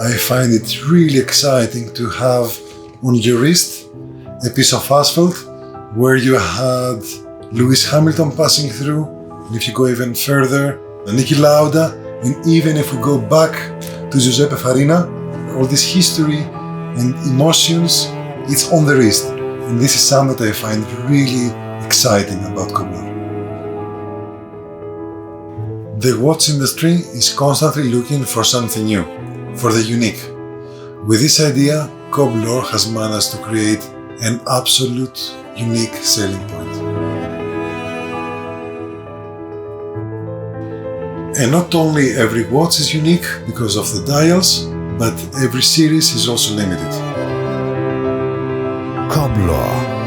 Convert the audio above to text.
I find it really exciting to have on your wrist a piece of asphalt where you had Lewis Hamilton passing through, and if you go even further, Niki Lauda, and even if we go back to Giuseppe Farina, all this history and emotions, it's on the wrist. And this is something that I find really exciting about COBLOR. The watch industry is constantly looking for something new, for the unique. With this idea, COBLOR has managed to create an absolute unique selling point. And not only every watch is unique because of the dials, but every series is also limited. COBLOR.